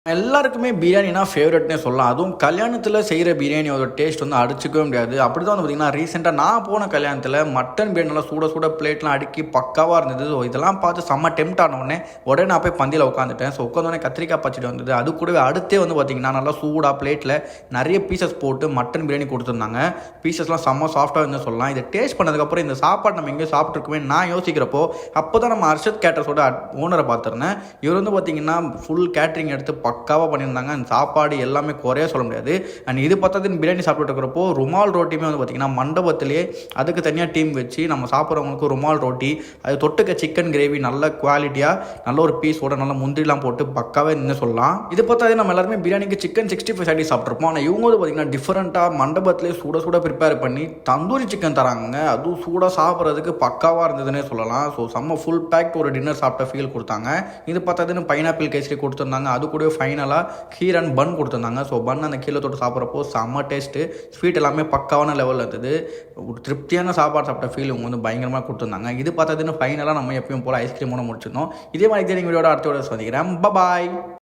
எல்லாருக்குமே பிரியாணினா ஃபேவரட்னே சொல்லலாம். அதுவும் கல்யாணத்தில செய்ற பிரியாணியோட டேஸ்ட் வந்து அடிச்சுக்கவே முடியாது. அப்படிதான் வந்து பார்த்தீங்கன்னா, ரீசென்ட்டா நான் போன கல்யாணத்தில மட்டன் பிரியாணி நல்லா சுட சுட பிளேட்லாம் அடுக்கி பக்காவா இருந்தது. ஸோ இதெல்லாம் பார்த்து செம்ம டெம்ப்ட் ஆனோனே, உடனே நான் போய் பந்தியில உட்காந்துட்டேன். ஸோ உட்காந்தோனே கத்திரிக்காய் பச்சடி வந்தது. அது கூடவே அடுத்தே வந்து பார்த்தீங்கன்னா, நல்லா சூடா பிளேட்ல நெறைய பீசஸ் போட்டு மட்டன் பிரியாணி குடுத்துருந்தாங்க. பீசஸ்லாம் செம்ம சாஃப்ட்டா இருந்துன்னு சொல்லலாம். இத டேஸ்ட் பண்ணதுக்கப்புறம் இந்த சாப்பாடு நம்ம எங்கேயோ சாப்பிட்டுருக்கோமே நான் யோசிக்கிறப்போ, அப்பதான் நம்ம அர்ஷத் கேட்டர்ஸோட ஓனர பார்த்திருந்தேன். இவர் வந்து பார்த்தீங்கன்னா, ஃபுல் கேட்டரிங் எடுத்து பக்காவாக பண்ணியிருந்தாங்க. அந்த சாப்பாடு எல்லாமே குறைய சொல்ல முடியாது. அண்ட் இது பத்தாதுன்னு பிரியாணி சாப்பிட்டு இருக்கிறப்போ ருமால் ரோட்டியுமே வந்து பார்த்தீங்கன்னா மண்டபத்திலேயே அதுக்கு தனியாக டீம் வச்சு நம்ம சாப்பிட்றவங்களுக்கு ருமால் ரோட்டி, அது தொட்டுக்க சிக்கன் கிரேவி நல்ல குவாலிட்டியாக நல்ல ஒரு பீஸோட நல்ல முந்திரிலாம் போட்டு பக்காவே நின்று சொல்லலாம். இது பார்த்தாது நம்ம எல்லாருமே பிரியாணிக்கு சிக்கன் 65 சைடி சாப்பிட்ருப்போம். ஆனால் இவங்க வந்து பார்த்தீங்கன்னா டிஃப்ரெண்ட்டாக மண்டபத்திலே சுட சுட ப்ரிப்பேர் பண்ணி தந்தூரி சிக்கன் தராங்க. அதுவும் சூடாக சாப்பிட்றதுக்கு பக்காவாக இருந்ததுன்னே சொல்லலாம். ஸோ செம்ம ஃபுல் பேக்ட் ஒரு டின்னர் சாப்பிட்ட ஃபீல் கொடுத்தாங்க. இது பார்த்தாதுன்னு பைனாப்பிள் கேசரி கொடுத்துருந்தாங்க. அது கூட ஃபைனலாக கீர் அண்ட் பன் கொடுத்துருந்தாங்க. ஸோ பன் அந்த கீழே தொட்டு சாப்பிட்றப்போ செம்ம டேஸ்ட்டு, ஸ்வீட் எல்லாமே பக்காவான லெவலில் இருந்தது. ஒரு திருப்தியான சாப்பாடு சாப்பிட்ட ஃபீல் இவங்க வந்து பயங்கரமாக கொடுத்துருந்தாங்க. இது பார்த்ததுன்னு ஃபைனலாக நம்ம எப்பயும் போல் ஐஸ்கிரீமோட முடிச்சிருந்தோம். இதே மாதிரி நீங்கள் வீடியோட அடுத்த வீடியோ சந்திக்கிறேன். பாய்.